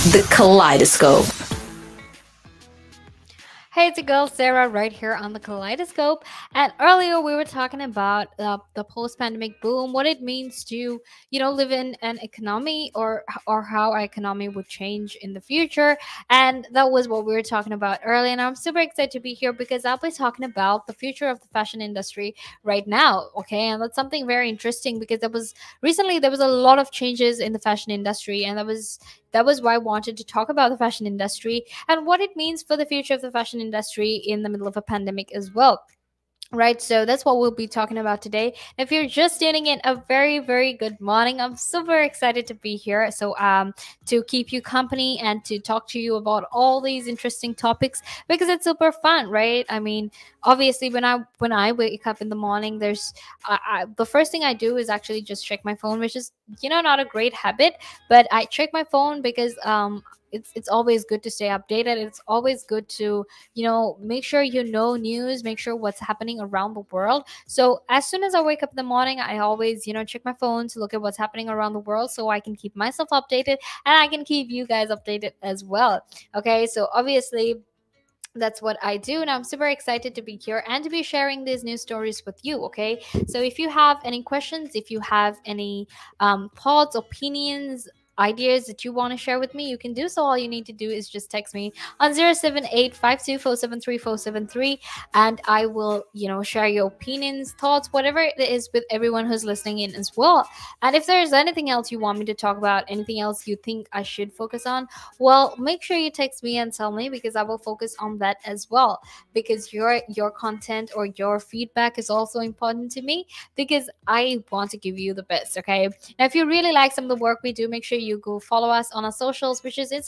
The Kaleidoscope. Hey, it's your girl Sarah right here on the Kaleidoscope. And earlier we were talking about the post-pandemic boom, what it means to, live in an economy or how our economy would change in the future. And that was what we were talking about earlier. And I'm super excited to be here because I'll be talking about the future of the fashion industry right now. Okay, and that's something very interesting because there was a lot of changes in the fashion industry, and that was why I wanted to talk about the fashion industry and what it means for the future of the fashion industry in the middle of a pandemic as well. Right, so that's what we'll be talking about today. If you're just tuning in, a very, very good morning. I'm super excited to be here. To keep you company and to talk to you about all these interesting topics because it's super fun, right? I mean, obviously, when I wake up in the morning, the first thing I do is actually just check my phone, which is not a great habit, but I check my phone because it's always good to stay updated. It's always good to make sure news, make sure what's happening around the world. So as soon as I wake up in the morning, I always check my phone to look at what's happening around the world so I can keep myself updated and I can keep you guys updated as well. Okay, so obviously that's what I do, and I'm super excited to be here and to be sharing these news stories with you. Okay, so if you have any questions, if you have any thoughts, opinions, ideas that you want to share with me, you can do so. All you need to do is just text me on 078 and I will share your opinions, thoughts, whatever it is, with everyone who's listening in as well. And if there's anything else you want me to talk about, anything else you think I should focus on, well, make sure you text me and tell me because I will focus on that as well. Because your content or your feedback is also important to me because I want to give you the best. Okay. Now, if you really like some of the work we do, make sure you go follow us on our socials, which is um,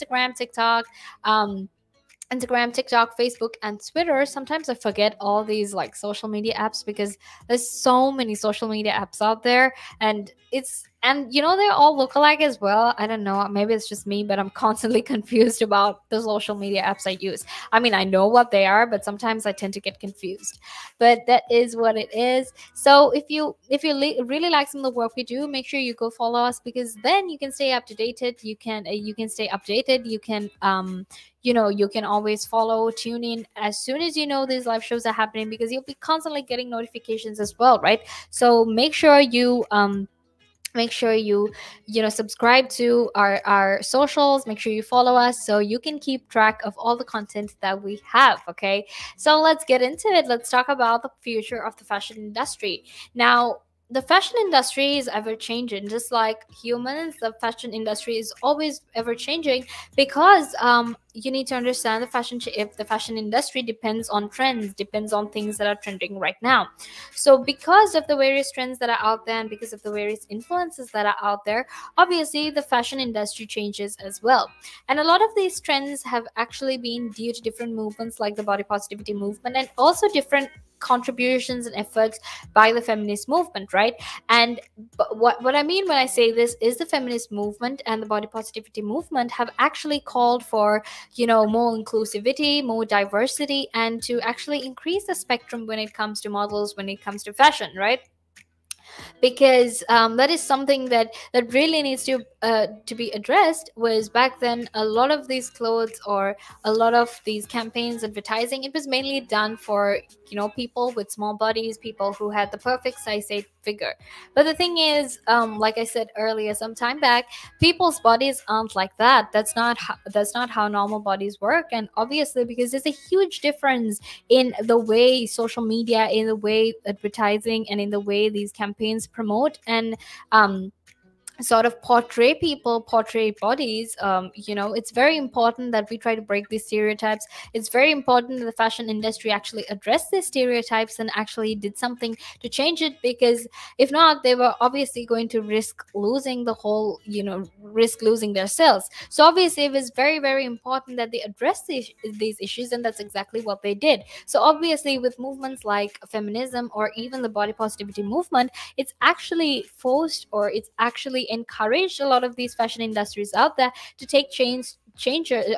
Instagram, TikTok, Facebook, and Twitter. Sometimes I forget all these like social media apps because there's so many social media apps out there, and they all look alike as well. I don't know, maybe it's just me, but I'm constantly confused about the social media apps I use. I mean, I know what they are, but sometimes I tend to get confused. But that is what it is. So really like some of the work we do, make sure you go follow us because then you can stay up to date. You can stay updated. You can always follow, tune in as soon as these live shows are happening because you'll be constantly getting notifications as well, right? So make sure you subscribe to our socials. Make sure you follow us so you can keep track of all the content that we have. Okay, so let's get into it. Let's talk about the future of the fashion industry. Now, the fashion industry is ever changing, just like humans. The fashion industry is always ever changing because you need to understand if the fashion industry depends on trends, depends on things that are trending right now. So because of the various trends that are out there and because of the various influences that are out there, obviously the fashion industry changes as well. And a lot of these trends have actually been due to different movements like the body positivity movement and also different contributions and efforts by the feminist movement, right? And what I mean when I say this is the feminist movement and the body positivity movement have actually called for more inclusivity, more diversity, and to actually increase the spectrum when it comes to models, when it comes to fashion, right? Because that is something that really needs to be addressed. Was back then a lot of these clothes or a lot of these campaigns, advertising, it was mainly done for people with small bodies, people who had the perfect size 8 figure. But the thing is, like I said earlier some time back, people's bodies aren't like that. That's not how normal bodies work. And obviously, because there's a huge difference in the way social media, in the way advertising, and in the way these campaigns promote and sort of portray bodies. It's very important that we try to break these stereotypes. It's very important that the fashion industry actually addressed these stereotypes and actually did something to change it, because if not, they were obviously going to risk losing their sales. So obviously it was very, very important that they address these issues, and that's exactly what they did. So obviously with movements like feminism or even the body positivity movement, it's actually forced, or it's actually encouraged a lot of these fashion industries out there to take change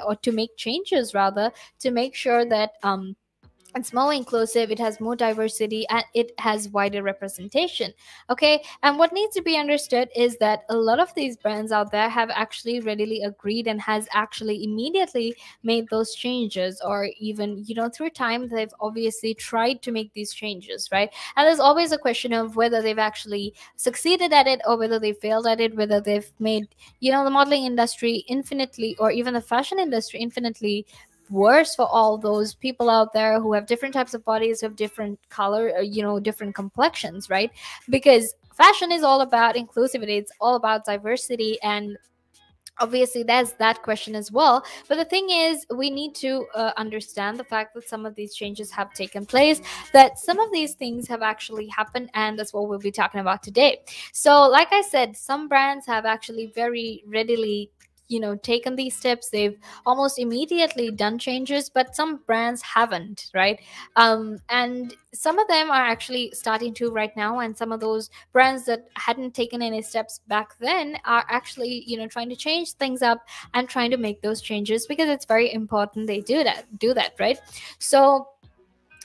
or to make changes rather, to make sure that it's more inclusive, it has more diversity, and it has wider representation. Okay, and what needs to be understood is that a lot of these brands out there have actually readily agreed and has actually immediately made those changes, or even, through time they've obviously tried to make these changes, right? And there's always a question of whether they've actually succeeded at it or whether they failed at it, whether they've made, the modeling industry infinitely, or even the fashion industry infinitely worse for all those people out there who have different types of bodies, who have different color, different complexions, right? Because fashion is all about inclusivity, it's all about diversity, and obviously there's that question as well. But the thing is, we need to understand the fact that some of these changes have taken place, that some of these things have actually happened, and that's what we'll be talking about today. So like I said, some brands have actually very readily, taken these steps. They've almost immediately done changes, but some brands haven't, right? And some of them are actually starting to right now, and some of those brands that hadn't taken any steps back then are actually, trying to change things up and trying to make those changes, because it's very important they do that, right? So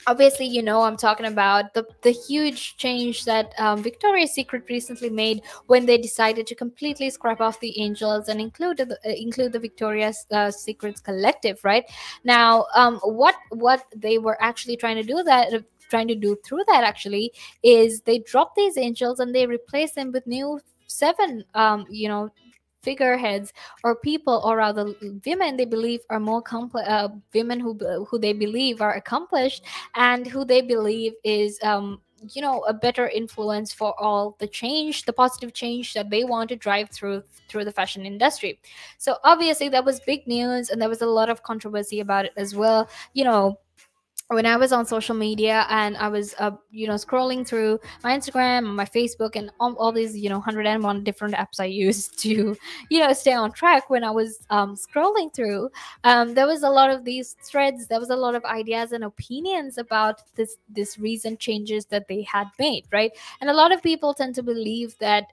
obviously, I'm talking about the huge change that Victoria's Secret recently made when they decided to completely scrap off the angels and include the Victoria's Secret's collective, right? Now, what they were actually trying to do through that actually is they dropped these angels and they replaced them with new seven, figureheads, or people, or rather women they believe are more women who they believe are accomplished, and who they believe is, a better influence for all the change, the positive change that they want to drive through the fashion industry. So obviously that was big news, and there was a lot of controversy about it as well. When I was on social media and I was, scrolling through my Instagram and my Facebook and all these, 101 different apps I used to, stay on track. When I was scrolling through, there was a lot of these threads. There was a lot of ideas and opinions about this recent changes that they had made, right? And a lot of people tend to believe that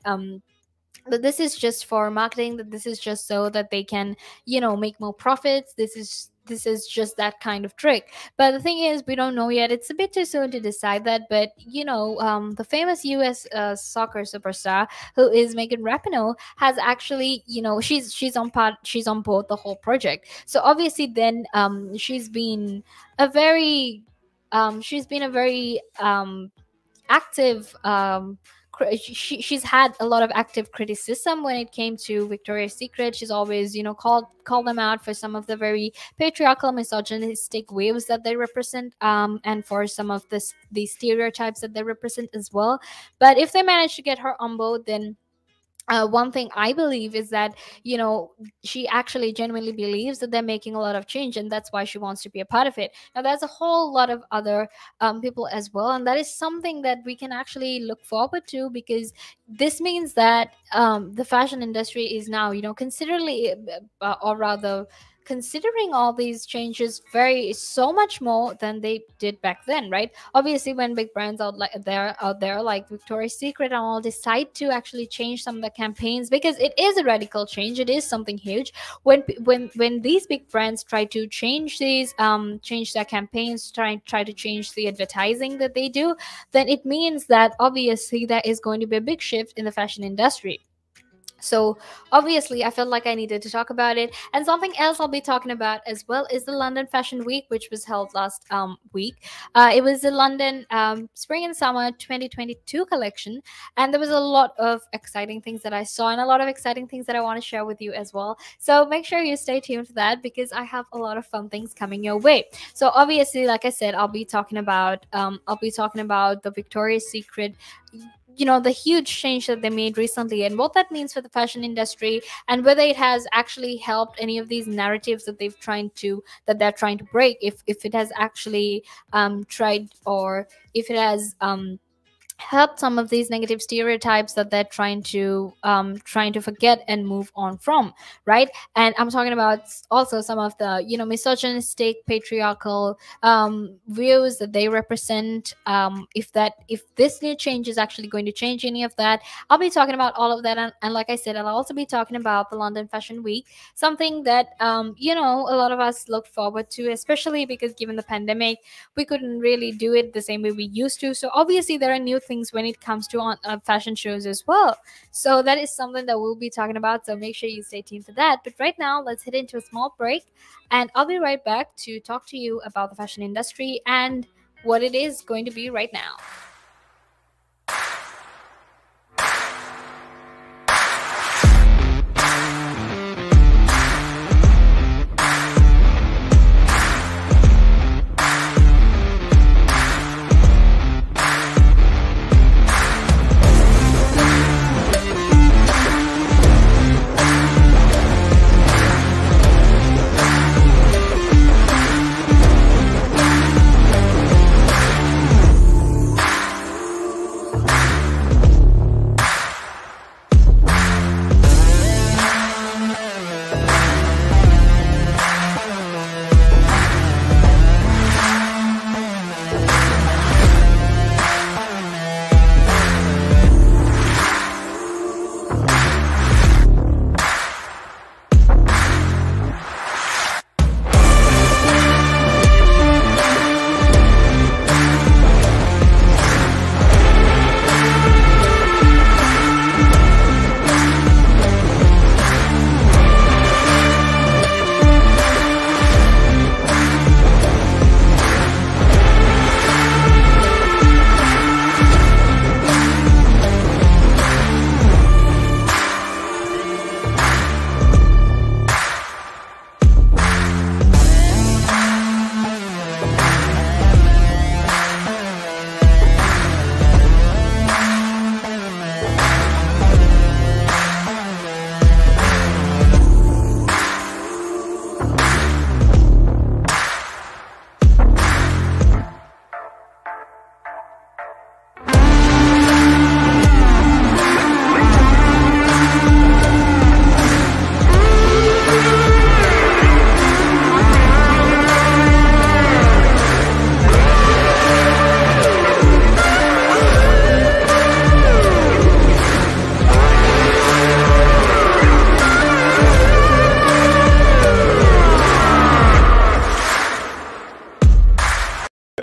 this is just for marketing, that this is just so that they can, make more profits. This is just that kind of trick. But the thing is, we don't know yet. It's a bit too soon to decide that. But the famous US soccer superstar, who is Megan Rapinoe, has actually, she's on board the whole project. So obviously then, a very she's been a very active, she's had a lot of active criticism when it came to Victoria's Secret. She's always, called them out for some of the very patriarchal, misogynistic waves that they represent, and for some of these stereotypes that they represent as well. But if they manage to get her on board, then one thing I believe is that, she actually genuinely believes that they're making a lot of change, and that's why she wants to be a part of it. Now, there's a whole lot of other people as well, and that is something that we can actually look forward to, because this means that the fashion industry is now, considerably, or rather, considering all these changes very so much more than they did back then, right? Obviously, when big brands out there like Victoria's Secret and all decide to actually change some of the campaigns, because it is a radical change, it is something huge. When these big brands try to change their campaigns, try to change the advertising that they do, then it means that obviously there is going to be a big shift in the fashion industry. So obviously I felt like I needed to talk about it. And something else I'll be talking about as well is the London Fashion Week, which was held last week. It was the London spring and summer 2022 collection, and there was a lot of exciting things that I saw, and a lot of exciting things that I want to share with you as well. So make sure you stay tuned for that, because I have a lot of fun things coming your way. So obviously, like I said, I'll be talking about the Victoria's Secret, the huge change that they made recently, and what that means for the fashion industry, and whether it has actually helped any of these narratives that they're trying to break, if it has actually tried, or if it has help some of these negative stereotypes that they're trying to forget and move on from, right? And I'm talking about also some of the, misogynistic, patriarchal views that they represent. If this new change is actually going to change any of that, I'll be talking about all of that. And like I said, I'll also be talking about the London Fashion Week, something that a lot of us look forward to, especially because given the pandemic, we couldn't really do it the same way we used to. So obviously there are new things when it comes to fashion shows as well. So that is something that we'll be talking about. So make sure you stay tuned for that. But right now, let's head into a small break, and I'll be right back to talk to you about the fashion industry and what it is going to be right now.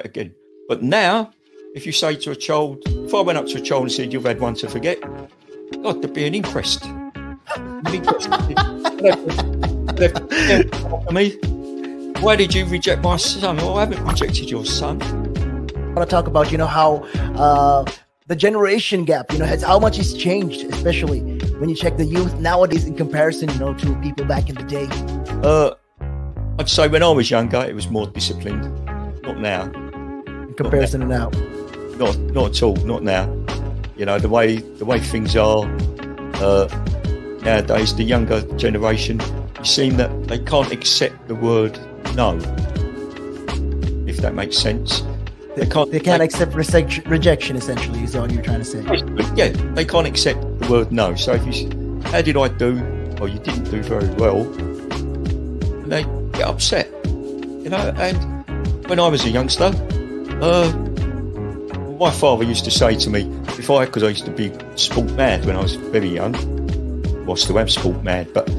Again. But now, if you say to a child, if I went up to a child and said, you've had one to forget, God, there'd be an inquest. Me, why did you reject my son? Well, I haven't rejected your son. I want to talk about, how the generation gap, has how much it's changed, especially when you check the youth nowadays in comparison, to people back in the day. I'd say when I was younger, it was more disciplined. Not now. In comparison to now. Not at all. Not now. The way things are nowadays, the younger generation, you seem that they can't accept the word no. If that makes sense. They can't accept rejection, essentially, is all you're trying to say. Yeah, they can't accept the word no. So if you, how did I do? Or you didn't do very well. And they get upset. And when I was a youngster, my father used to say to me, because I used to be sport mad when I was very young, well, I still am sport mad, but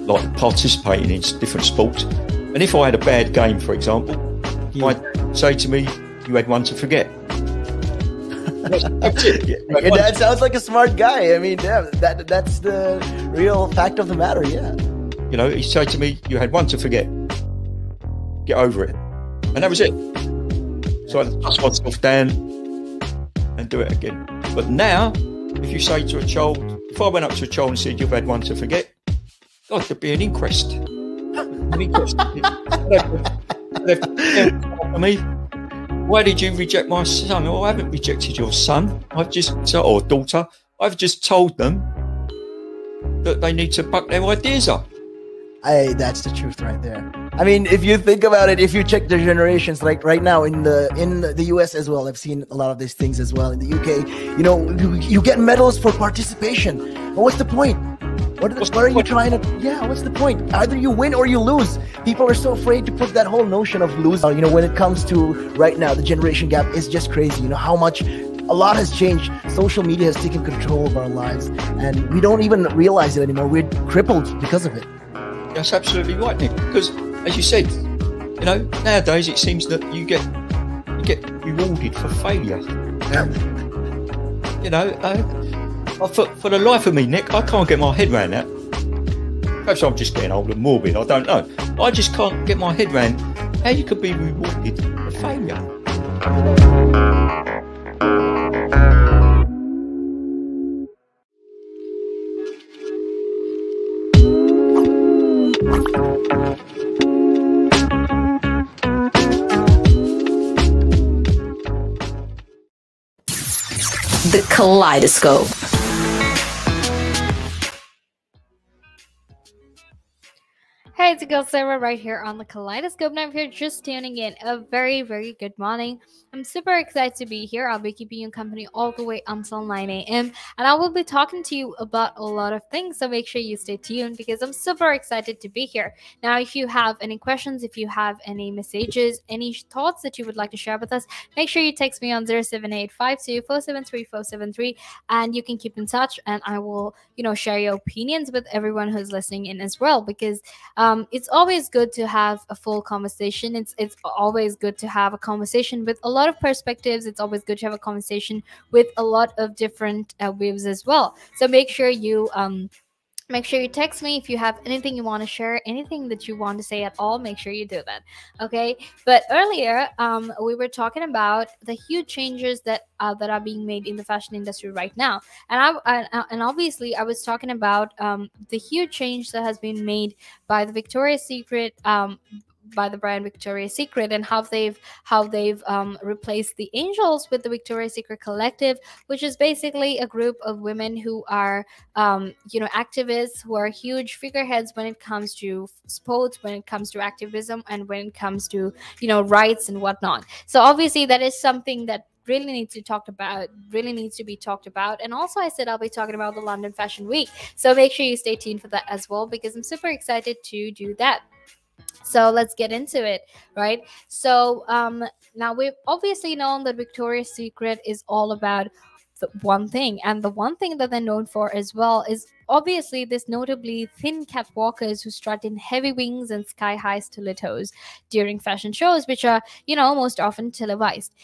like participating in different sports. And if I had a bad game, for example, he might say to me, you had one to forget. That's it. Your dad sounds like a smart guy. I mean, damn, that's the real fact of the matter, yeah. He'd say to me, you had one to forget. Get over it. And that was it. So I dust myself down and do it again. But now, if you say to a child, if I went up to a child and said, you've had one to forget, God, there'd be an inquest. An inquest. Me, why did you reject my son? Well, I haven't rejected your son. Or daughter. I've just told them that they need to buck their ideas up. That's the truth right there. I mean, if you think about it, if you check the generations, like right now in the US as well, I've seen a lot of these things as well in the UK. You know, you get medals for participation. But what's the point? What are you trying to? Yeah, what's the point? Either you win or you lose. People are so afraid to put that whole notion of losing. You know, when it comes to right now, the generation gap is just crazy. You know how much. A lot has changed. Social media has taken control of our lives, and we don't even realize it anymore. We're crippled because of it. That's absolutely right, Nick. Because, as you said, you know, nowadays it seems that you get rewarded for failure. You know, for the life of me, Nick, I can't get my head around that. Perhaps I'm just getting old and morbid. I don't know. I just can't get my head around how you could be rewarded for failure. The Kaleidoscope. Hey, it's your girl Sarah right here on the Kaleidoscope. Now, if you're just tuning in, a very, very good morning. I'm super excited to be here. I'll be keeping you company all the way until 9 a.m. And I will be talking to you about a lot of things. So make sure you stay tuned because I'm super excited to be here. Now, if you have any questions, if you have any messages, any thoughts that you would like to share with us, make sure you text me on 07852473473 and you can keep in touch and I will, share your opinions with everyone who's listening in as well because it's always good to have a full conversation. It's always good to have a conversation with a lot of perspectives. It's always good to have a conversation with a lot of different views as well. So make sure you text me if you have anything you want to share, anything that you want to say at all. Make sure you do that. Okay. But earlier, we were talking about the huge changes that are being made in the fashion industry right now, and obviously I was talking about the huge change that has been made by the Victoria's Secret. By the brand Victoria's Secret and how they've replaced the Angels with the Victoria's Secret Collective, which is basically a group of women who are activists, who are huge figureheads when it comes to sports, when it comes to activism, and when it comes to rights and whatnot. So obviously that is something that really needs to be talked about. And also I said I'll be talking about the London Fashion Week, so make sure you stay tuned for that as well because I'm super excited to do that. So let's get into it, right? So now we've obviously known that Victoria's Secret is all about the one thing, and the one thing that they're known for as well is obviously this notably thin catwalkers who strut in heavy wings and sky-high stilettos during fashion shows, which are most often televised.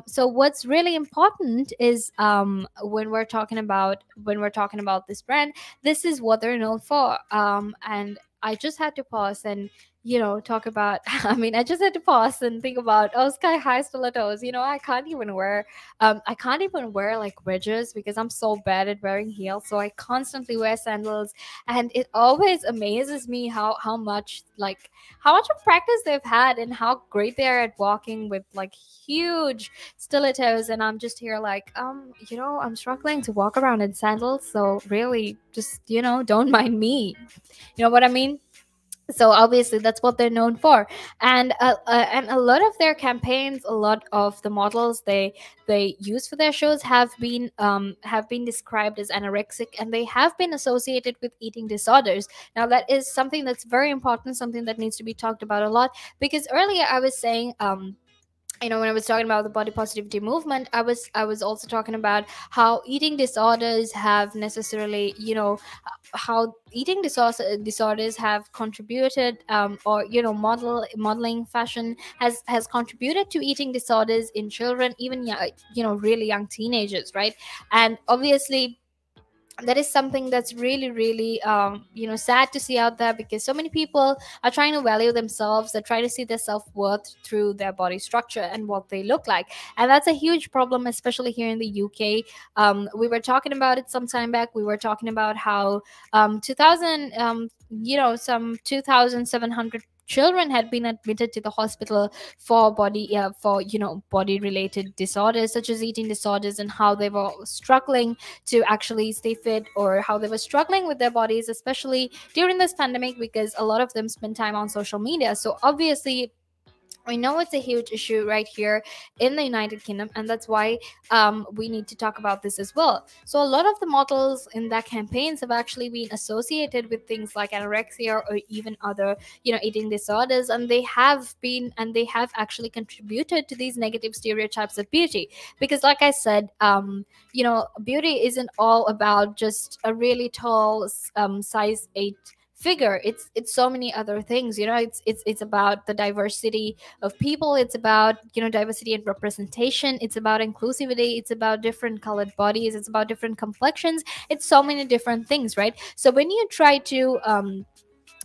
So what's really important is when we're talking about this brand, this is what they're known for. And I just had to pause and talk about I just had to pause and think about sky high stilettos. I can't even wear like wedges because I'm so bad at wearing heels, so I constantly wear sandals, and it always amazes me how much of practice they've had and how great they are at walking with like huge stilettos, and I'm just here like I'm struggling to walk around in sandals, so really just don't mind me. You know what I mean? So obviously that's what they're known for, and a lot of their campaigns, a lot of the models they use for their shows have been described as anorexic, and they have been associated with eating disorders. Now that is something that's very important, something that needs to be talked about a lot, because earlier I was saying when I was talking about the body positivity movement, I was also talking about how eating disorders have necessarily, how eating disorders have contributed, or modeling fashion has contributed to eating disorders in children, even really young teenagers, right? And obviously that is something that's really really sad to see out there, because so many people are trying to value themselves, they're trying to see their self-worth through their body structure and what they look like, and that's a huge problem, especially here in the UK. We were talking about it some time back. We were talking about how some 2,700 children had been admitted to the hospital for body related disorders such as eating disorders, and how they were struggling to actually stay fit, or how they were struggling with their bodies, especially during this pandemic, because a lot of them spend time on social media. So obviously I know it's a huge issue right here in the United Kingdom, and that's why we need to talk about this as well. So, a lot of the models in that campaigns have actually been associated with things like anorexia or even other, eating disorders, and they have actually contributed to these negative stereotypes of beauty. Because, like I said, beauty isn't all about just a really tall size 8 figure. It's so many other things. It's about the diversity of people. It's about diversity and representation. It's about inclusivity. It's about different colored bodies. It's about different complexions. It's so many different things, right? So when you try to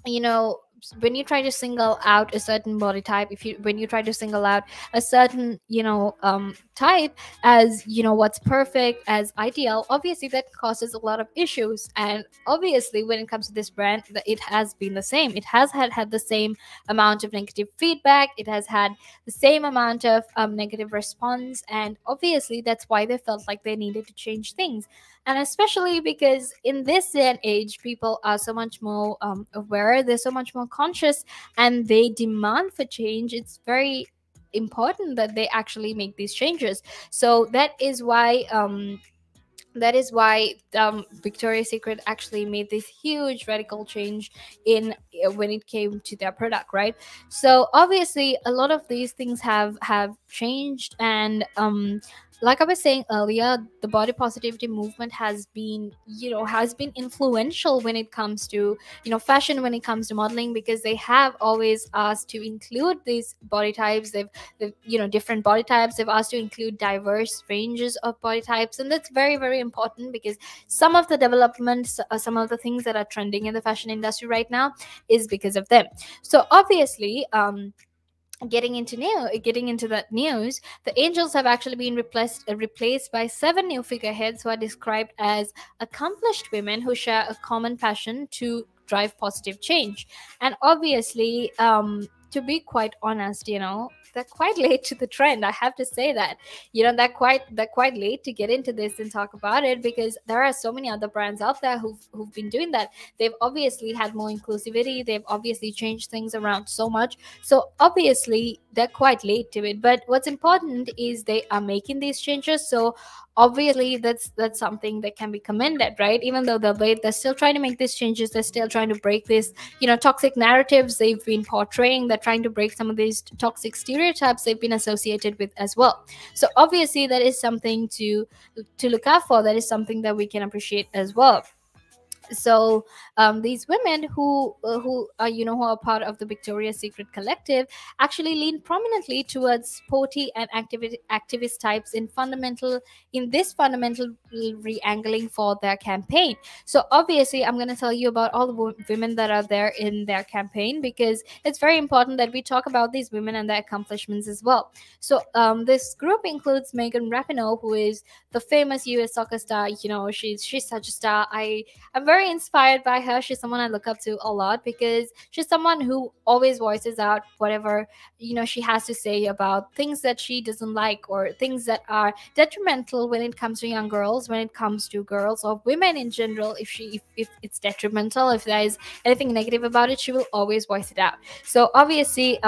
you know when you try to single out a certain body type, if you when you try to single out a certain type as what's perfect, as ideal, obviously that causes a lot of issues. And obviously when it comes to this brand, it has been the same. It has had the same amount of negative feedback. It has had the same amount of negative response, and obviously that's why they felt like they needed to change things. And especially because in this day and age, people are so much more aware, they're so much more conscious, and they demand for change. It's very important that they actually make these changes. So that is why Victoria's Secret actually made this huge radical change in when it came to their product, right? So obviously a lot of these things have changed, and like I was saying earlier, the body positivity movement has been influential when it comes to fashion, when it comes to modeling, because they have always asked to include these body types. They've different body types. They've asked to include diverse ranges of body types, and that's very, very important, because some of the developments, some of the things that are trending in the fashion industry right now is because of them. So obviously, getting into that news, the angels have actually been replaced by 7 new figureheads who are described as accomplished women who share a common passion to drive positive change. And obviously, to be quite honest, they're quite late to the trend. I have to say that. They're quite late to get into this and talk about it, because there are so many other brands out there who've been doing that. They've obviously had more inclusivity. They've obviously changed things around so much. So obviously they're quite late to it. But what's important is they are making these changes. So obviously that's something that can be commended, right? Even though they're late, they're still trying to make these changes. They're still trying to break this toxic narratives they've been portraying. They're trying to break some of these toxic stereotypes they've been associated with as well. So obviously that is something to look out for. That is something that we can appreciate as well. So these women who are part of the Victoria's Secret collective actually lean prominently towards sporty and activist types in this fundamental re-angling for their campaign. So obviously I'm going to tell you about all the women that are there in their campaign, because it's very important that we talk about these women and their accomplishments as well. So this group includes Megan Rapinoe, who is the famous US soccer star. She's such a star. I'm very inspired by her. She's someone I look up to a lot, because she's someone who always voices out whatever she has to say about things that she doesn't like, or things that are detrimental when it comes to young girls, when it comes to girls or women in general. If it's detrimental, if there is anything negative about it, she will always voice it out. So obviously,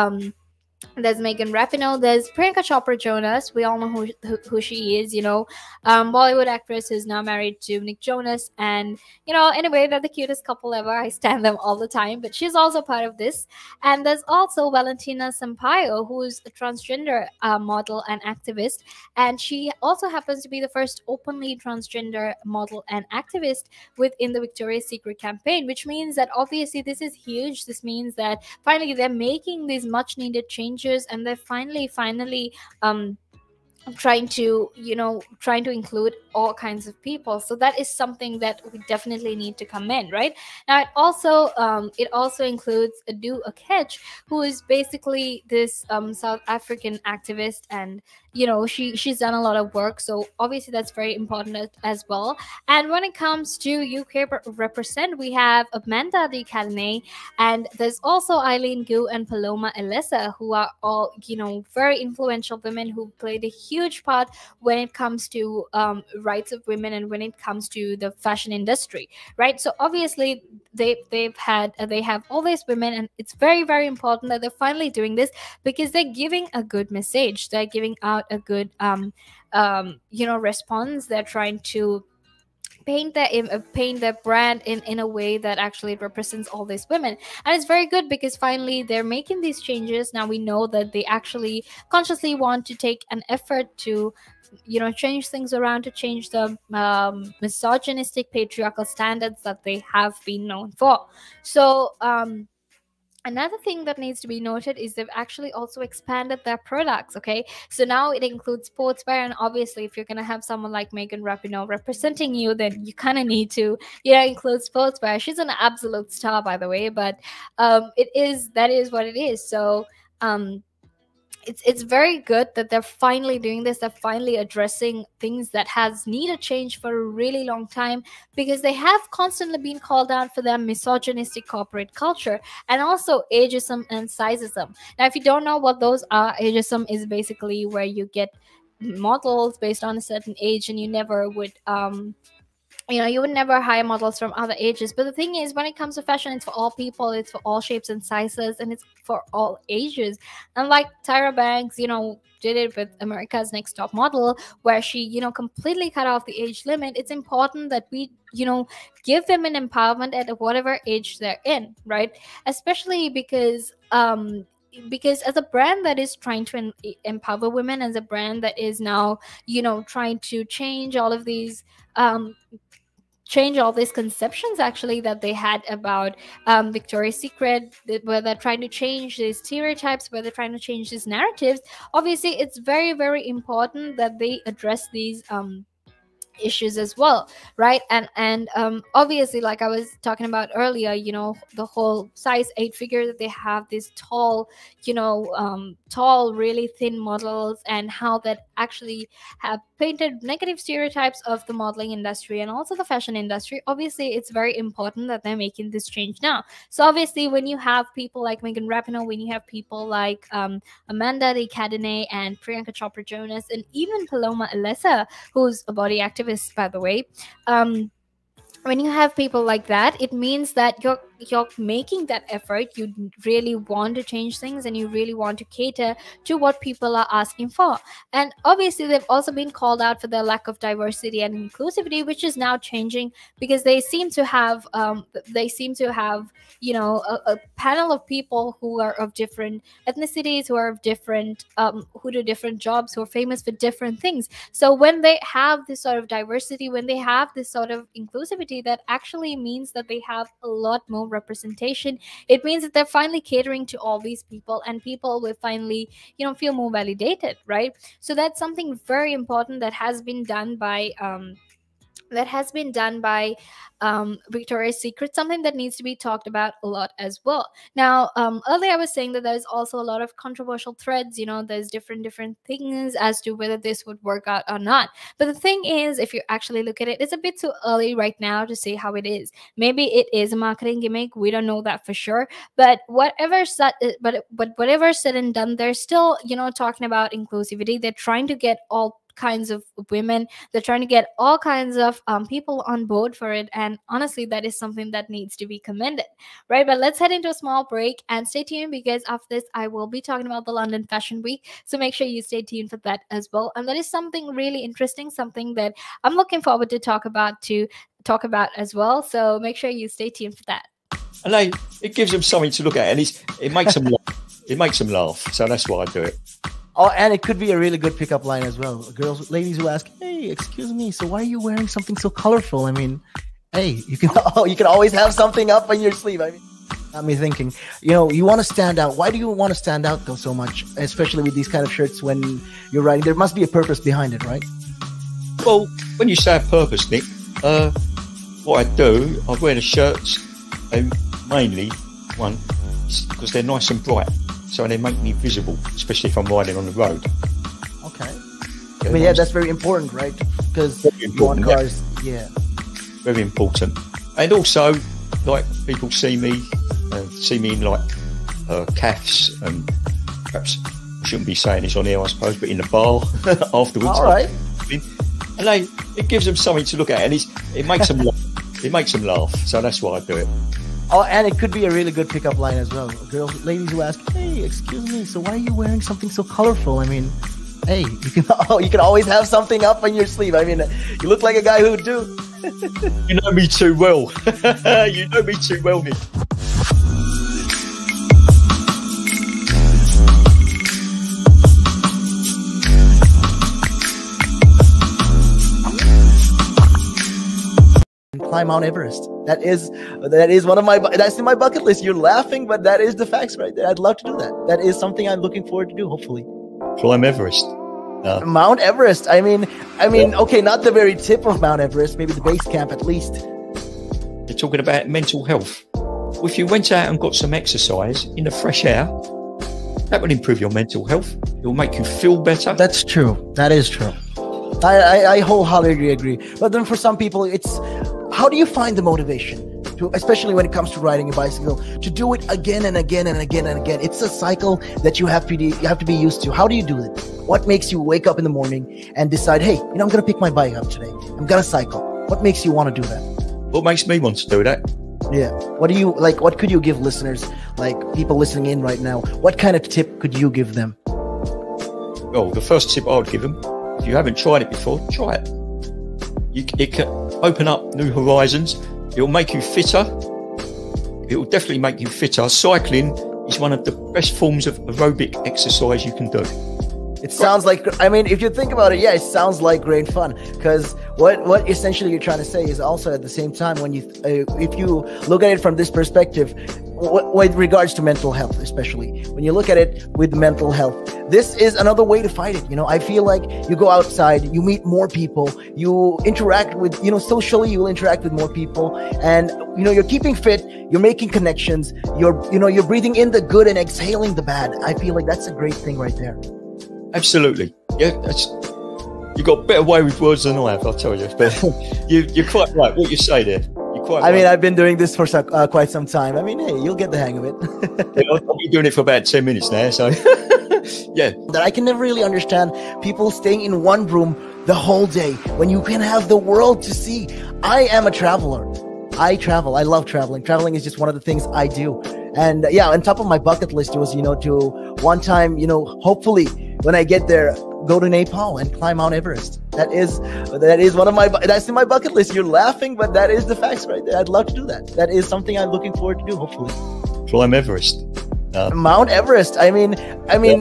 there's Megan Rapinoe, there's Priyanka Chopra Jonas. We all know who she is, Bollywood actress who's now married to Nick Jonas. And, anyway, they're the cutest couple ever. I stand them all the time, but she's also part of this. And there's also Valentina Sampaio, who's a transgender model and activist. And she also happens to be the first openly transgender model and activist within the Victoria's Secret campaign, which means that obviously this is huge. This means that finally they're making these much needed changes, and they're finally trying to include all kinds of people. So that is something that we definitely need to commend, right? Now it also includes Adu Akech, who is basically this South African activist, and she's done a lot of work. So obviously that's very important as well. And when it comes to UK represent, we have Amanda the Academy, and there's also Eileen Gu and Paloma Elisa, who are all very influential women who played a huge part when it comes to rights of women and when it comes to the fashion industry, right? So obviously they have all these women, and it's very, very important that they're finally doing this, because they're giving a good message, they're giving out a good response. They're trying to paint their brand in a way that actually represents all these women. And it's very good because finally they're making these changes. Now we know that they actually consciously want to take an effort to change things around, to change the misogynistic patriarchal standards that they have been known for. So another thing that needs to be noted is they've actually also expanded their products. Okay, so now it includes sportswear, and obviously if you're going to have someone like Megan Rapinoe representing you, then you kind of need to include sportswear. She's an absolute star, by the way, but that is what it is. So it's very good that they're finally doing this. They're finally addressing things that has needed change for a really long time, because they have constantly been called out for their misogynistic corporate culture and also ageism and sizeism. Now, if you don't know what those are, ageism is basically where you get models based on a certain age, and you never would you would never hire models from other ages. But the thing is, when it comes to fashion, it's for all people, it's for all shapes and sizes, and it's for all ages. And like Tyra Banks, did it with America's Next Top Model, where she, completely cut off the age limit. It's important that we, give them an empowerment at whatever age they're in, right? Especially because as a brand that is trying to empower women, as a brand that is now, trying to change all of these conceptions actually that they had about Victoria's Secret, where they're trying to change these stereotypes, where they're trying to change these narratives. Obviously, it's very, very important that they address these issues as well, right? And obviously, like I was talking about earlier, the whole size 8 figure that they have, these tall, really thin models, and how that actually have painted negative stereotypes of the modeling industry and also the fashion industry. Obviously, it's very important that they're making this change now. So obviously, when you have people like Megan Rapinoe, when you have people like Amanda the Academy and Priyanka Chopra Jonas, and even Paloma Elisa, who's a body activist, by the way, when you have people like that, it means that you're making that effort. You really want to change things, and you really want to cater to what people are asking for. And obviously, they've also been called out for their lack of diversity and inclusivity, which is now changing, because they seem to have a panel of people who are of different ethnicities, who are of different who do different jobs, who are famous for different things. So when they have this sort of diversity, when they have this sort of inclusivity, that actually means that they have a lot more representation. It means that they're finally catering to all these people, and people will finally feel more validated, right? So that's something very important that has been done by Victoria's Secret, something that needs to be talked about a lot as well. Now, earlier I was saying that there's also a lot of controversial threads. There's different things as to whether this would work out or not. But the thing is, if you actually look at it, it's a bit too early right now to say how it is. Maybe it is a marketing gimmick. We don't know that for sure. But whatever said and done, they're still talking about inclusivity. They're trying to get all kinds of women, they're trying to get all kinds of people on board for it, and honestly, that is something that needs to be commended, right? But let's head into a small break and stay tuned, because after this I will be talking about the London Fashion Week, so make sure you stay tuned for that as well. And that is something really interesting, something that I'm looking forward to talk about as well, so make sure you stay tuned for that. And it gives them something to look at, and it makes them laugh. It makes them laugh, so that's why I do it. Oh, and it could be a really good pickup line as well. Ladies who ask, "Hey, excuse me, so why are you wearing something so colorful?" I mean, hey, you can always have something up on your sleeve. I mean, got me thinking. You want to stand out. Why do you want to stand out though so much, especially with these kind of shirts when you're riding? There must be a purpose behind it, right? Well, when you say a purpose, Nick, what I do, I wear the shirts, and mainly one, because they're nice and bright. So they make me visible, especially if I'm riding on the road. Okay. mean, yeah, that's very important, right? Because you want cars, yeah. Very important. And also, like, people see me in like calves, and perhaps I shouldn't be saying this on here, I suppose, but in the bar afterwards. All right. And it gives them something to look at, and it makes them laugh. It makes them laugh. So that's why I do it. Oh, and it could be a really good pickup line as well. Ladies who ask, "Hey, excuse me, so why are you wearing something so colorful?" I mean, hey, you can always have something up on your sleeve. I mean, you look like a guy who would do. You know me too well. You know me too well, Nick. Climb Mount Everest. That is one of that's in my bucket list. You're laughing, but that is the facts right there. I'd love to do that. That is something I'm looking forward to do, hopefully. Climb Everest. Mount Everest. I mean, okay, not the very tip of Mount Everest, maybe the base camp at least. You're talking about mental health. Well, if you went out and got some exercise in the fresh air, that would improve your mental health. It will make you feel better. That's true. That is true. I wholeheartedly agree. But then for some people, it's how do you find the motivation to, especially when it comes to riding a bicycle, to do it again and again and again and again? It's a cycle that you have to be used to. How do you do it? What makes you wake up in the morning and decide, hey, I'm going to pick my bike up today. I'm going to cycle. What makes you want to do that? What makes me want to do that? Yeah. What do you like? What could you give listeners, like people listening in right now? What kind of tip could you give them? Well, the first tip I would give them, if you haven't tried it before, try it. It can open up new horizons. It will make you fitter. It will definitely make you fitter. Cycling is one of the best forms of aerobic exercise you can do. It sounds like, I mean, if you think about it, yeah, it sounds like great fun. Because what essentially you're trying to say is also at the same time, when you, if you look at it from this perspective, with regards to mental health, especially when you look at it with mental health, this is another way to fight it. You know, I feel like you go outside, you meet more people, you interact with, socially, you will interact with more people, and you're keeping fit, you're making connections, you're breathing in the good and exhaling the bad. I feel like that's a great thing right there. Absolutely. Yeah, you got a better way with words than I have, I'll tell you. But you're quite right. What you say there. I mean, I've been doing this for quite some time. I mean, hey, you'll get the hang of it. I've been doing it for about 10 minutes now, so yeah. That I can never really understand people staying in one room the whole day when you can have the world to see. I am a traveler. I travel. I love traveling. Traveling is just one of the things I do. And yeah, on top of my bucket list was, to one time, hopefully when I get there, go to Nepal and climb Mount Everest. That is one of that's in my bucket list. You're laughing, but that is the facts right there. I'd love to do that. That is something I'm looking forward to do, hopefully. Climb Everest. Mount Everest. I mean,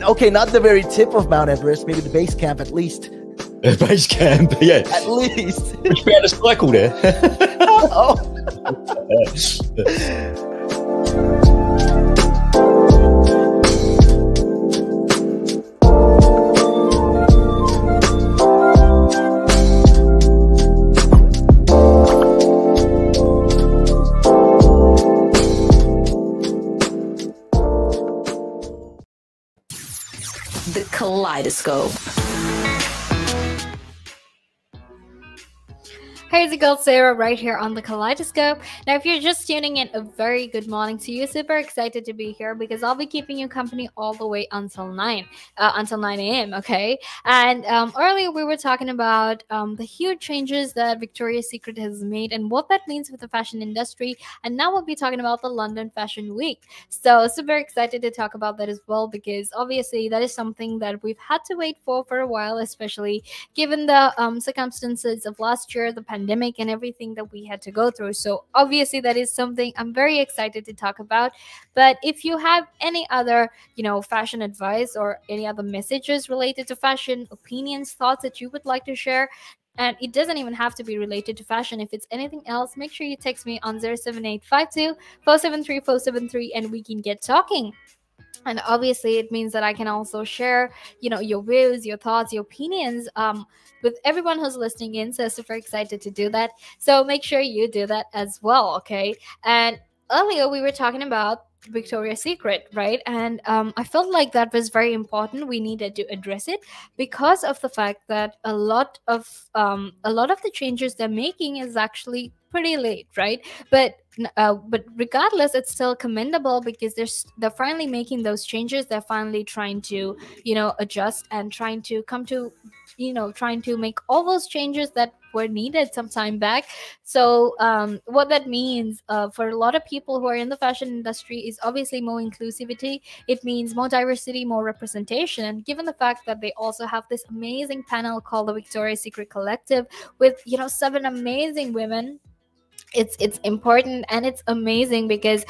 okay, not the very tip of Mount Everest, maybe the base camp at least. Base camp, yeah. At least. Would you be able to cycle there? Oh. The Kaleidoscope. Hey, it's the girl Sarah right here on the Kaleidoscope. Now, if you're just tuning in, a very good morning to you. Super excited to be here because I'll be keeping you company all the way until 9 a.m. Okay, and earlier we were talking about the huge changes that Victoria's Secret has made and what that means for the fashion industry. And now we'll be talking about the London Fashion Week. So super excited to talk about that as well, because obviously that is something that we've had to wait for a while, especially given the circumstances of last year, the pandemic and everything that we had to go through. So obviously that is something I'm very excited to talk about. But if you have any other, fashion advice or any other messages related to fashion, opinions, thoughts that you would like to share, and it doesn't even have to be related to fashion. If it's anything else, make sure you text me on 07852 473 473 and we can get talking. And obviously it means that I can also share your views, your thoughts, your opinions with everyone who's listening in. So super excited to do that, so make sure you do that as well. Okay, and earlier we were talking about Victoria's Secret, right? And I felt like that was very important. We needed to address it because of the fact that a lot of the changes they're making is actually pretty late, right? But regardless, it's still commendable because they're finally making those changes. They're finally trying to, adjust and trying to come to, trying to make all those changes that were needed some time back. So what that means for a lot of people who are in the fashion industry is obviously more inclusivity. It means more diversity, more representation. And given the fact that they also have this amazing panel called the Victoria's Secret Collective with, 7 amazing women, it's important and it's amazing because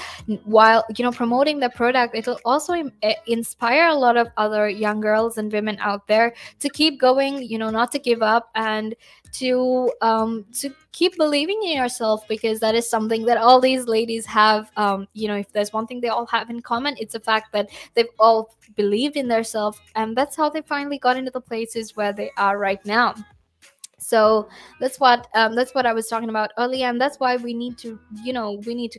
while promoting the product, it'll also inspire a lot of other young girls and women out there to keep going, not to give up, and to keep believing in yourself, because that is something that all these ladies have. If there's one thing they all have in common, it's the fact that they've all believed in themselves, and that's how they finally got into the places where they are right now. So that's what I was talking about earlier, and that's why we need to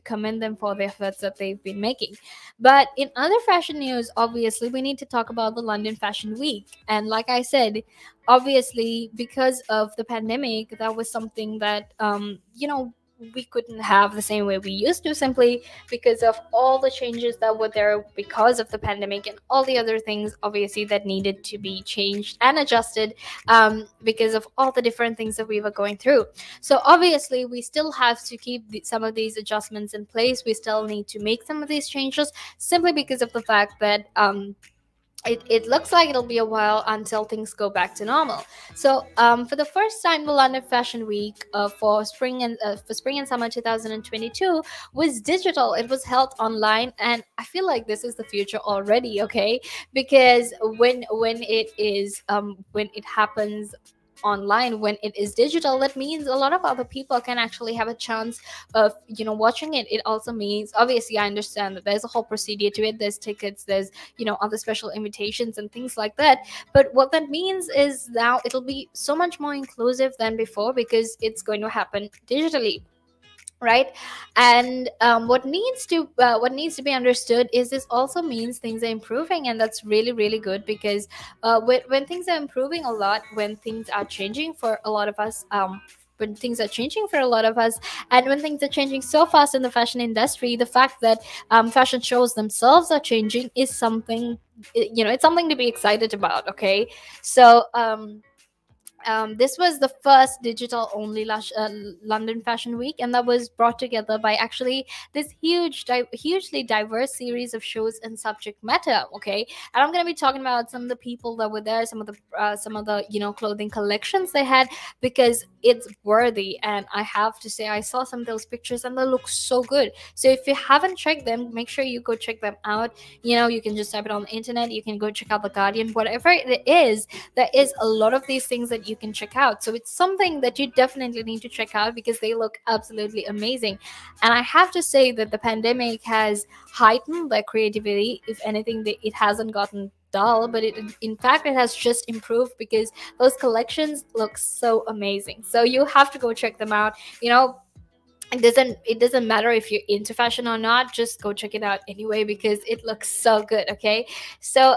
commend them for the efforts that they've been making. But in other fashion news, obviously we need to talk about the London Fashion Week. And like I said, obviously because of the pandemic, that was something that we couldn't have the same way we used to, simply because of all the changes that were there because of the pandemic and all the other things obviously that needed to be changed and adjusted, because of all the different things that we were going through. So obviously we still have to keep some of these adjustments in place. We still need to make some of these changes, simply because of the fact that it looks like it'll be a while until things go back to normal. So, for the first time, the London Fashion Week for spring and summer 2022 was digital. It was held online, and I feel like this is the future already. Okay, because when it happens online, when it is digital, that means a lot of other people can actually have a chance of watching it. It also means, obviously I understand that there's a whole procedure to it. There's tickets, there's other special invitations and things like that. But what that means is now it'll be so much more inclusive than before, because it's going to happen digitally, right? And what needs to be understood is this also means things are improving, and that's really really good, because when things are improving a lot, when things are changing for a lot of us, when things are changing for a lot of us, and when things are changing so fast in the fashion industry, the fact that fashion shows themselves are changing is something, it's something to be excited about. Okay, so this was the first digital only London Fashion Week, and that was brought together by actually this hugely diverse series of shows and subject matter. Okay, and I'm going to be talking about some of the people that were there, some of the clothing collections they had, because it's worthy. And I have to say, I saw some of those pictures and they look so good. So if you haven't checked them, make sure you go check them out. You can just type it on the internet. You can go check out the Guardian, whatever it is. There is a lot of these things that you can check out. So it's something that you definitely need to check out, because they look absolutely amazing. And I have to say that the pandemic has heightened their creativity. If anything, it hasn't gotten dull, but in fact it has just improved, because those collections look so amazing. So you have to go check them out. It doesn't matter if you're into fashion or not, just go check it out anyway, because it looks so good. Okay, so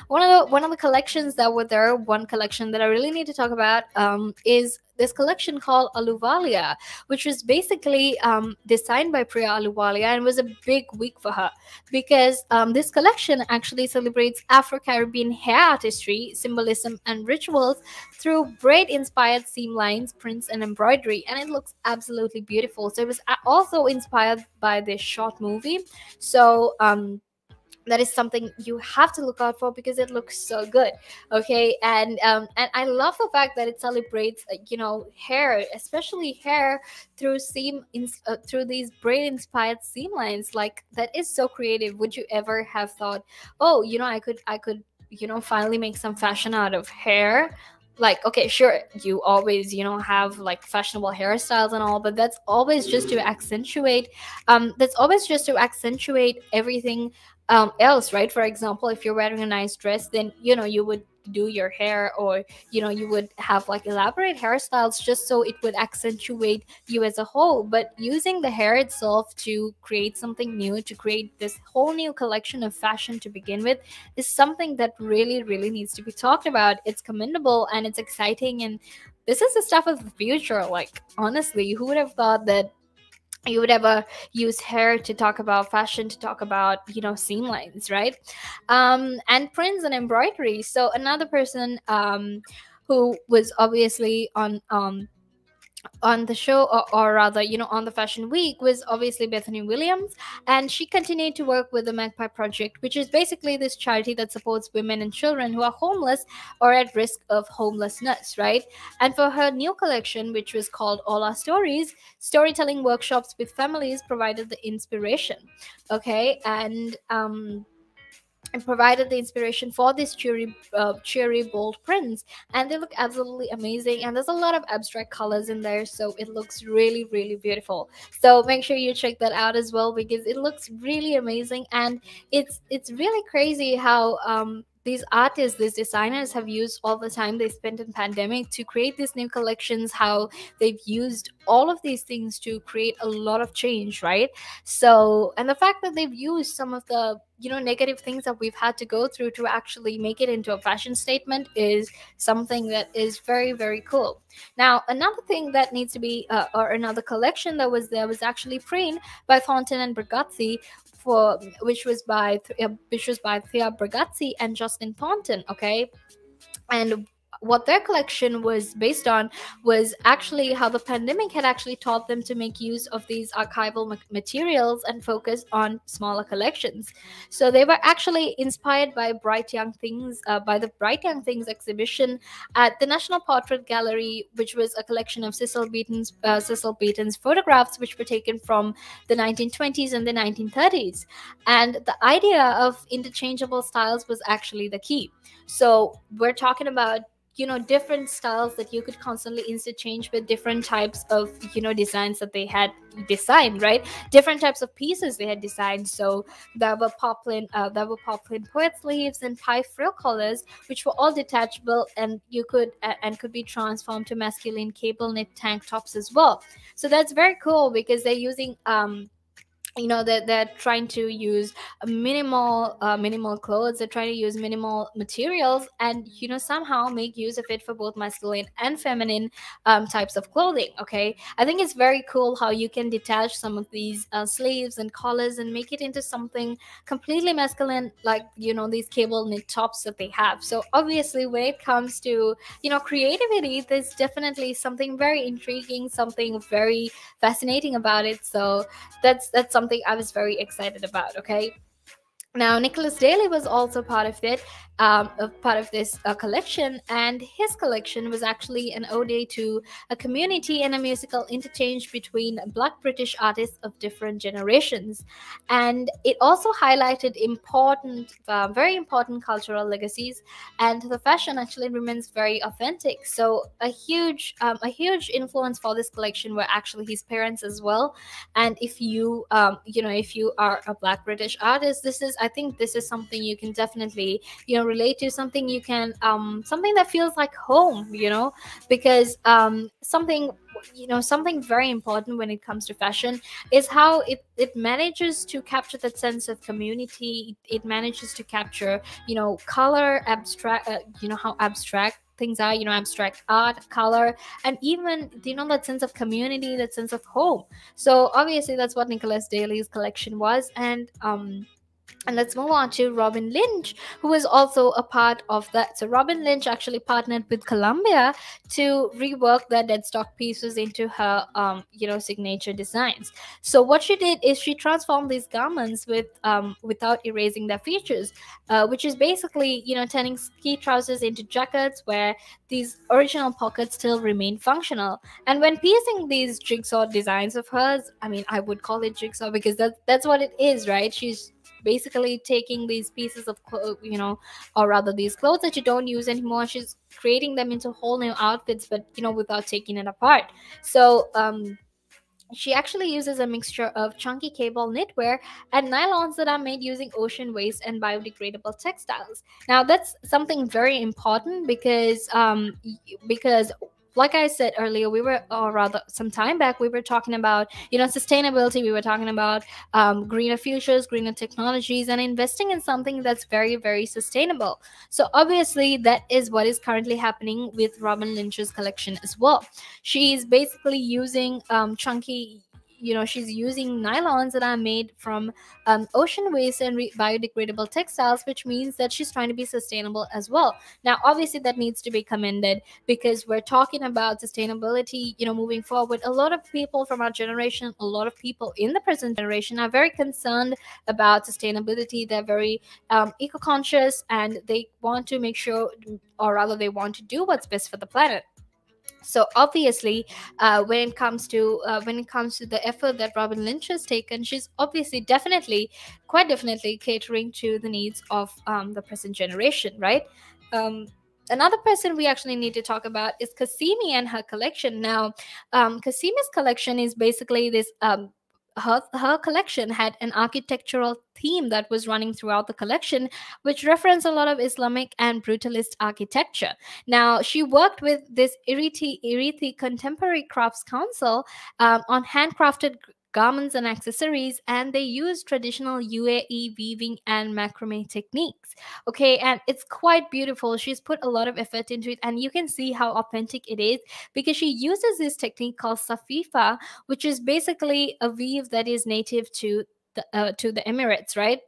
one of the collections that were there, one collection that I really need to talk about, is this collection called Aluvalia, which was basically designed by Priya Aluvalia, and was a big week for her, because this collection actually celebrates Afro-Caribbean hair artistry, symbolism, and rituals through braid inspired seam lines, prints, and embroidery, and it looks absolutely beautiful. So it was also inspired by this short movie. So that is something you have to look out for, because it looks so good. Okay, and I love the fact that it celebrates hair, especially hair, through these braid inspired seam lines. Like, that is so creative. Would you ever have thought, oh, I could finally make some fashion out of hair? Like, okay, sure, you always have like fashionable hairstyles and all, but that's always just to accentuate everything else, right? For example, if you're wearing a nice dress, then you do your hair, or you would have like elaborate hairstyles just so it would accentuate you as a whole. But using the hair itself to create something new, to create this whole new collection of fashion to begin with, is something that really, really needs to be talked about. It's commendable and it's exciting, and this is the stuff of the future. Like, honestly, who would have thought that you would ever use hair to talk about fashion, to talk about seam lines, right? And prints and embroidery. So another person who was obviously on the show, or rather on the fashion week, was obviously Bethany Williams. And she continued to work with the Magpie Project, which is basically this charity that supports women and children who are homeless or at risk of homelessness, right? And for her new collection, which was called All Our Stories, storytelling workshops with families provided the inspiration. Okay. And provided the inspiration for these cheery, bold prints, and they look absolutely amazing. And there's a lot of abstract colors in there, so it looks really, really beautiful. So make sure you check that out as well, because it looks really amazing. And it's really crazy how these artists, these designers have used all the time they spent in pandemic to create these new collections, how they've used all of these things to create a lot of change, right? So, and the fact that they've used some of the negative things that we've had to go through to actually make it into a fashion statement is something that is very, very cool. Now, another thing that needs to be or another collection that was there was actually Preen by Thornton and Bragazzi, for which was by Thea Bragazzi and Justin Thornton. Okay. And what their collection was based on was actually how the pandemic had actually taught them to make use of these archival materials and focus on smaller collections. So they were actually inspired by by the Bright Young Things exhibition at the National Portrait Gallery, which was a collection of Cecil Beaton's photographs, which were taken from the 1920s and the 1930s. And the idea of interchangeable styles was actually the key. So we're talking about different styles that you could constantly interchange with different types of designs that they had designed, right? Different types of pieces they had designed. So there were poplin poet sleeves and pie frill collars, which were all detachable, and could be transformed to masculine cable knit tank tops as well. So that's very cool, because they're using they're trying to use minimal clothes. They're trying to use minimal materials, and somehow make use of it for both masculine and feminine types of clothing. Okay, I think it's very cool how you can detach some of these sleeves and collars and make it into something completely masculine, like these cable knit tops that they have. So obviously, when it comes to creativity, there's definitely something very intriguing, something very fascinating about it. So that's something I was very excited about. Okay. Now, Nicholas Daly was also part of it, a part of this collection, and his collection was actually an ode to a community and a musical interchange between Black British artists of different generations. And it also highlighted very important cultural legacies, and the fashion actually remains very authentic. So a huge influence for this collection were actually his parents as well. And if you are a Black British artist, I think this is something you can definitely relate to, something you can something that feels like home, because something very important when it comes to fashion is how it manages to capture that sense of community. It manages to capture color, abstract, how abstract things are, abstract art, color, and even that sense of community, that sense of home. So obviously that's what Nicholas Daly's collection was. And let's move on to Robin Lynch, who was also a part of that. So Robin Lynch actually partnered with Columbia to rework the dead stock pieces into her, signature designs. So what she did is she transformed these garments without erasing their features, which is basically, turning ski trousers into jackets where these original pockets still remain functional. And when piecing these jigsaw designs of hers, I mean, I would call it jigsaw because that's what it is, right? She's basically taking these pieces of or rather these clothes that you don't use anymore, she's creating them into whole new outfits, but without taking it apart. So She actually uses a mixture of chunky cable knitwear and nylons that are made using ocean waste and biodegradable textiles. Now, that's something very important because like I said earlier, we were, or rather some time back, we were talking about, sustainability. We were talking about greener futures, greener technologies, and investing in something that's very, very sustainable. So obviously, that is what is currently happening with Robin Lynch's collection as well. She's basically using chunky, she's using nylons that are made from ocean waste and biodegradable textiles, which means that she's trying to be sustainable as well. Now, obviously, that needs to be commended because we're talking about sustainability, moving forward. A lot of people from our generation, a lot of people in the present generation are very concerned about sustainability. They're very eco-conscious, and they want to make sure, or rather they want to do what's best for the planet. So obviously, when it comes to the effort that Robin Lynch has taken, she's obviously quite definitely catering to the needs of the present generation, right? um, Another person we actually need to talk about is Kasimi and her collection. Now, Kasimi's collection is basically this her collection had an architectural theme that was running throughout the collection, which referenced a lot of Islamic and brutalist architecture. Now, she worked with this Iriti Contemporary Crafts Council on handcrafted garments and accessories, and they use traditional UAE weaving and macrame techniques. Okay, and it's quite beautiful. She's put a lot of effort into it, and you can see how authentic it is because she uses this technique called safifa, which is basically a weave that is native to the Emirates, right?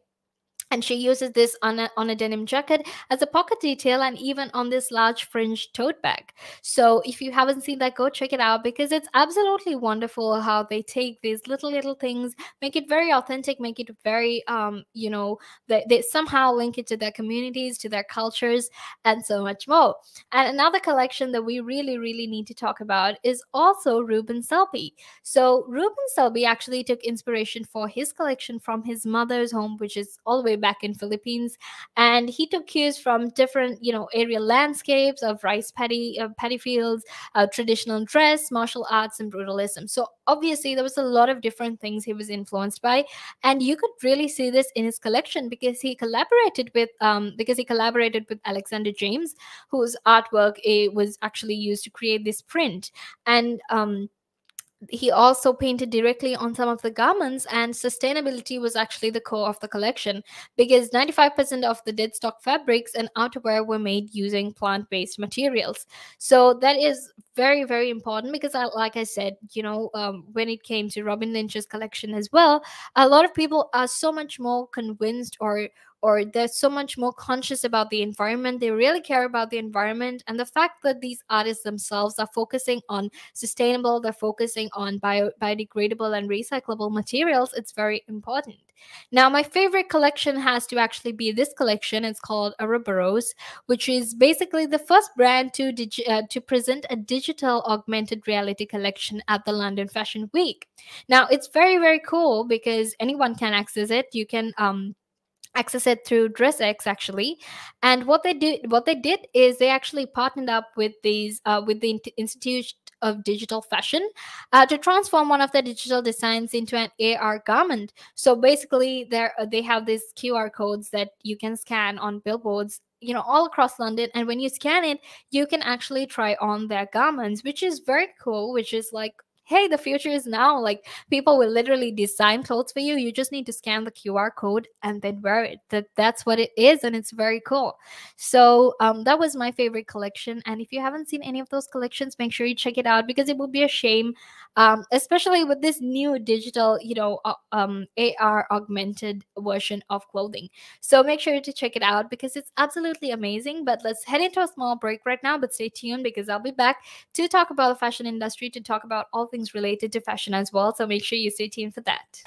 And she uses this on a denim jacket as a pocket detail, and even on this large fringe tote bag. So if you haven't seen that, go check it out because it's absolutely wonderful how they take these little things, make it very authentic, make it very they somehow link it to their communities, to their cultures, and so much more. And another collection that we really need to talk about is also Ruben Selby. So Ruben Selby actually took inspiration for his collection from his mother's home, which is all the way back in Philippines, and he took cues from different aerial landscapes of rice paddy fields, traditional dress, martial arts, and brutalism. So obviously there was a lot of different things he was influenced by, and you could really see this in his collection because he collaborated with Alexander James, whose artwork was actually used to create this print. And he also painted directly on some of the garments, and sustainability was actually the core of the collection because 95% of the dead stock fabrics and outerwear were made using plant-based materials. So that is very important because like I said, when it came to Robin Lynch's collection as well, a lot of people are so much more convinced, or they're so much more conscious about the environment. They really care about the environment, and the fact that these artists themselves are focusing on sustainable, they're focusing on biodegradable and recyclable materials, it's very important. Now, my favorite collection has to actually be this collection. It's called Ouroboros, which is basically the first brand to present a digital augmented reality collection at the London Fashion Week. Now, it's very cool because anyone can access it. You can access it through DressX actually. And what they did is they actually partnered up with the Institute of Digital Fashion to transform one of the digital designs into an AR garment. So basically they have these QR codes that you can scan on billboards all across London, and when you scan it, you can actually try on their garments, which is very cool, which is like, hey, the future is now. Like, people will literally design clothes for you. You just need to scan the QR code and then wear it. That's what it is, and it's very cool. So that was my favorite collection. And if you haven't seen any of those collections, make sure you check it out because it would be a shame, especially with this new digital, AR augmented version of clothing. So make sure to check it out because it's absolutely amazing. But let's head into a small break right now. But stay tuned because I'll be back to talk about the fashion industry, to talk about all things related to fashion as well. So make sure you stay tuned for that.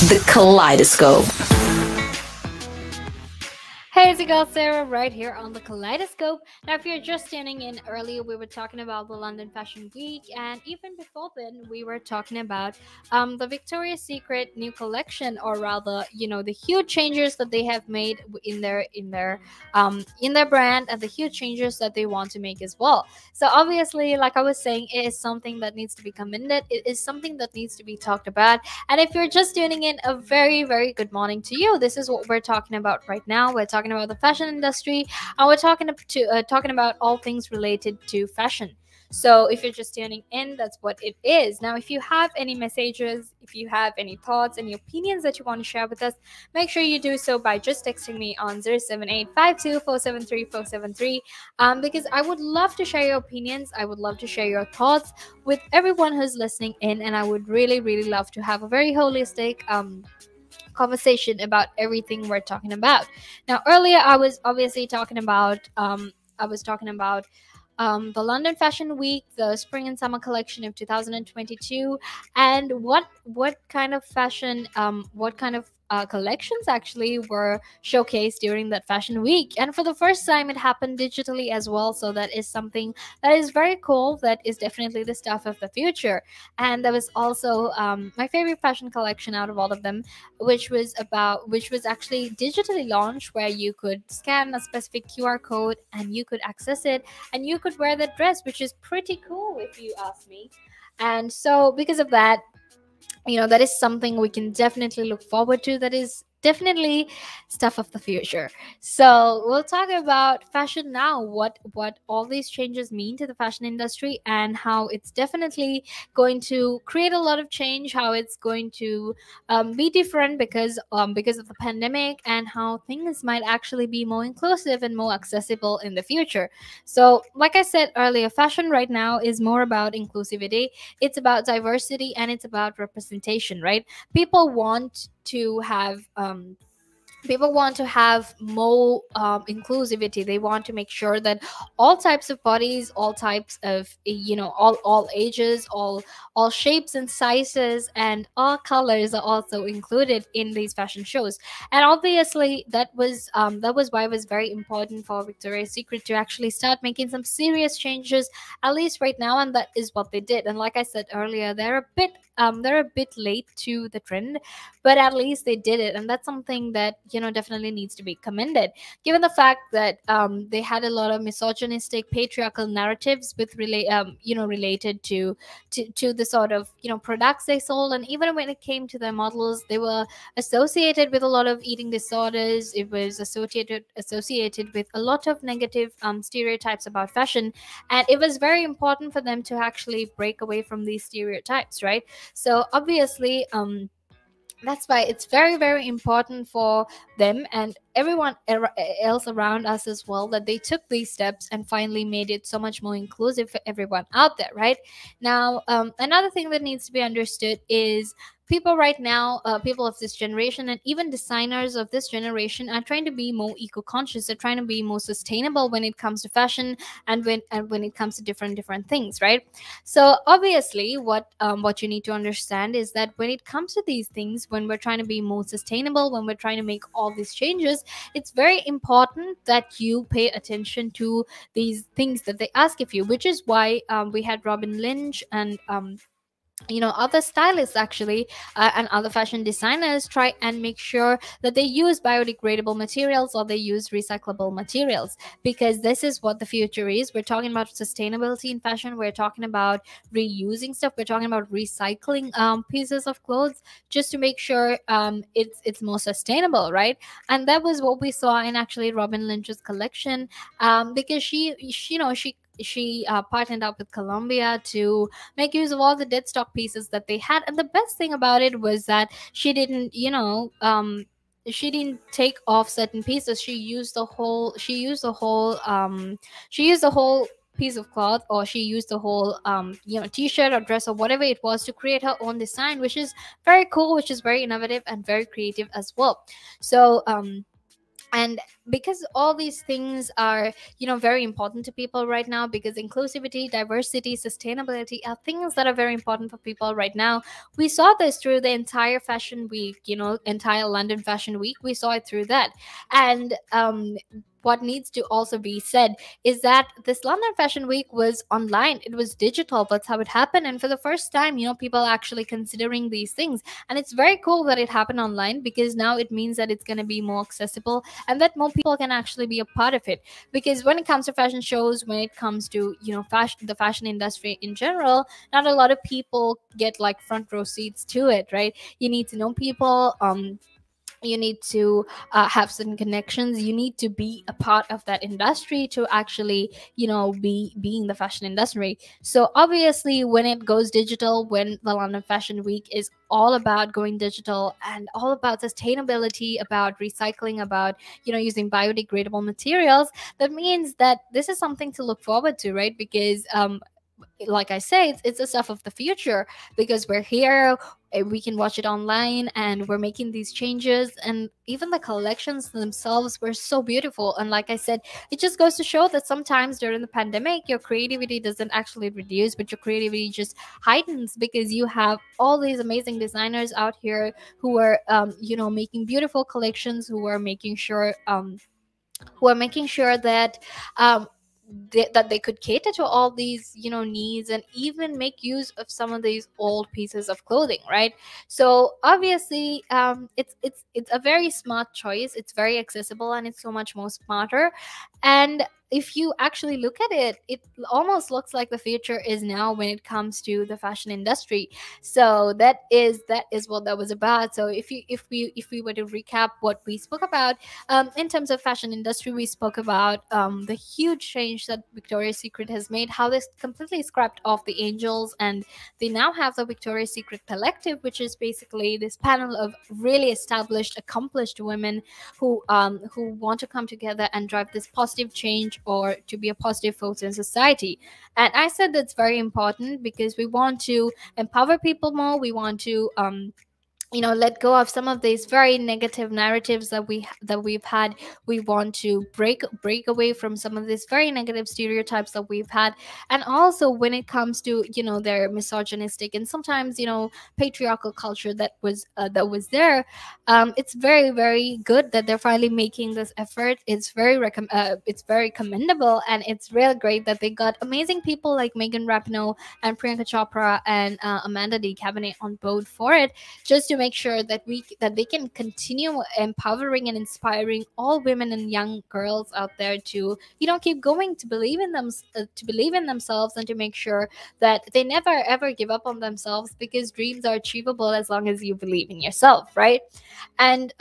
The Kaleidoscope. Hey, it's your girl Sarah right here on the Kaleidoscope. Now, if you're just tuning in earlier, we were talking about the London Fashion Week, and even before then, we were talking about the Victoria's Secret new collection, or rather, the huge changes that they have made in their brand, and the huge changes that they want to make as well. So, obviously, like I was saying, it is something that needs to be commended. It is something that needs to be talked about. And if you're just tuning in, a very, very good morning to you. This is what we're talking about right now. We're talking about the fashion industry, and we're talking about all things related to fashion. So if you're just tuning in, that's what it is. Now, if you have any messages, if you have any thoughts, any opinions that you want to share with us, make sure you do so by just texting me on 07852473473, because I would love to share your opinions. I would love to share your thoughts with everyone who's listening in, and I would really, really love to have a very holistic conversation about everything we're talking about. Now, earlier I was obviously talking about the London Fashion Week, the spring and summer collection of 2022, and what kind of fashion, what kind of collections actually were showcased during that fashion week. And for the first time, it happened digitally as well. So that is something that is very cool. That is definitely the stuff of the future. And there was also my favorite fashion collection out of all of them, which was actually digitally launched, where you could scan a specific QR code and you could access it and you could wear that dress, which is pretty cool if you ask me. And so because of that, that is something we can definitely look forward to. That is definitely stuff of the future. So we'll talk about fashion now, what all these changes mean to the fashion industry, and how it's definitely going to create a lot of change, how it's going to be different because of the pandemic, and how things might actually be more inclusive and more accessible in the future. So like I said earlier, fashion right now is more about inclusivity, it's about diversity, and it's about representation, right? People want to have more inclusivity. They want to make sure that all types of bodies, all types of, all ages, all shapes and sizes, and all colors are also included in these fashion shows. And obviously that was why it was very important for Victoria's Secret to actually start making some serious changes, at least right now, and that is what they did. And like I said earlier, they're a bit late to the trend, but at least they did it, and that's something that definitely needs to be commended, given the fact that they had a lot of misogynistic patriarchal narratives related to the sort of products they sold. And even when it came to their models, they were associated with a lot of eating disorders. It was associated with a lot of negative stereotypes about fashion, and it was very important for them to actually break away from these stereotypes, right? So obviously that's why it's very, very important for them and everyone else around us as well, that they took these steps and finally made it so much more inclusive for everyone out there, right? Now, another thing that needs to be understood is people right now, people of this generation, and even designers of this generation, are trying to be more eco-conscious. They're trying to be more sustainable when it comes to fashion, and when it comes to different things, right? So obviously what you need to understand is that when it comes to these things, when we're trying to be more sustainable, when we're trying to make all these changes, it's very important that you pay attention to these things that they ask of you, which is why we had Robin Lynch and other stylists actually, and other fashion designers try and make sure that they use biodegradable materials or they use recyclable materials, because this is what the future is. We're talking about sustainability in fashion, we're talking about reusing stuff, we're talking about recycling pieces of clothes, just to make sure it's more sustainable, right? And that was what we saw in actually Robin Lynch's collection, because she partnered up with Colombia to make use of all the dead stock pieces that they had. And the best thing about it was that she didn't take off certain pieces. She used the whole piece of cloth, or she used the whole t-shirt or dress or whatever it was, to create her own design, which is very cool, which is very innovative and very creative as well. So And because all these things are, very important to people right now, because inclusivity, diversity, sustainability are things that are very important for people right now. We saw this through the entire fashion week, entire London Fashion Week. We saw it through that. And what needs to also be said is that this London Fashion Week was online. It was digital. That's how it happened. And for the first time, people are actually considering these things. And it's very cool that it happened online, because now it means that it's going to be more accessible and that more people can actually be a part of it. Because when it comes to fashion shows, when it comes to, fashion, the fashion industry in general, not a lot of people get like front row seats to it, right? You need to know people. You need to have certain connections. You need to be a part of that industry to actually, be in the fashion industry. So obviously, when it goes digital, when the London Fashion Week is all about going digital and all about sustainability, about recycling, about, using biodegradable materials, that means that this is something to look forward to, right? Because like I say, it's the stuff of the future, because we're here, we can watch it online, and we're making these changes. And even the collections themselves were so beautiful. And like I said, it just goes to show that sometimes during the pandemic, your creativity doesn't actually reduce, but your creativity just heightens, because you have all these amazing designers out here who are, making beautiful collections, who are making sure that that they could cater to all these, needs, and even make use of some of these old pieces of clothing, right? So obviously, it's a very smart choice. It's very accessible, and it's so much more smarter. And if you actually look at it, it almost looks like the future is now when it comes to the fashion industry. So that is what that was about. So if we were to recap what we spoke about, in terms of fashion industry, we spoke about the huge change that Victoria's Secret has made, how they completely scrapped off the angels, and they now have the Victoria's Secret Collective, which is basically this panel of really established, accomplished women who want to come together and drive this positive change, or to be a positive force in society. And I said that's very important, because we want to empower people more. We want to let go of some of these very negative narratives that we've had. We want to break away from some of these very negative stereotypes that we've had. And also, when it comes to, their misogynistic and sometimes, patriarchal culture that was there, it's very, very good that they're finally making this effort. It's very commendable, and it's real great that they got amazing people like Megan Rapinoe and Priyanka Chopra and Amanda D. Cabinet on board for it, just to make sure that they can continue empowering and inspiring all women and young girls out there to, keep going, to believe in themselves, and to make sure that they never ever give up on themselves, because dreams are achievable as long as you believe in yourself, right? And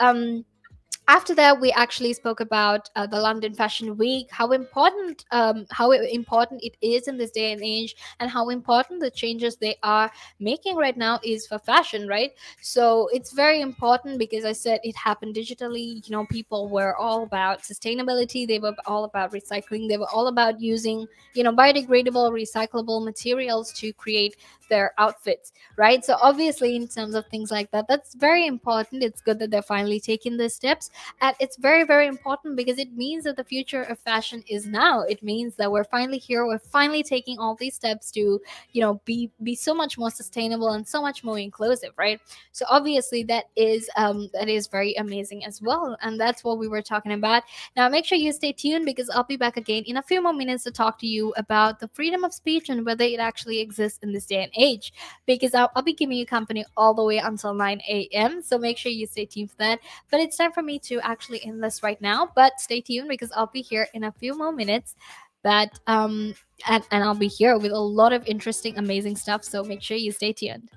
after that, we actually spoke about the London Fashion Week, how important it is in this day and age, and how important the changes they are making right now is for fashion, right? So it's very important, because I said it happened digitally. People were all about sustainability, they were all about recycling, they were all about using, biodegradable, recyclable materials to create their outfits, right? So obviously, in terms of things like that, that's very important. It's good that they're finally taking the steps, and it's very, very important, because it means that the future of fashion is now. It means that we're finally here, we're finally taking all these steps to, be so much more sustainable and so much more inclusive, right? So obviously, that is very amazing as well, and that's what we were talking about. Now make sure you stay tuned, because I'll be back again in a few more minutes to talk to you about the freedom of speech and whether it actually exists in this day and age, because I'll be giving you company all the way until 9 a.m. So make sure you stay tuned for that. But it's time for me to actually end this right now. But stay tuned, because I'll be here in a few more minutes. But and I'll be here with a lot of interesting, amazing stuff. So make sure you stay tuned.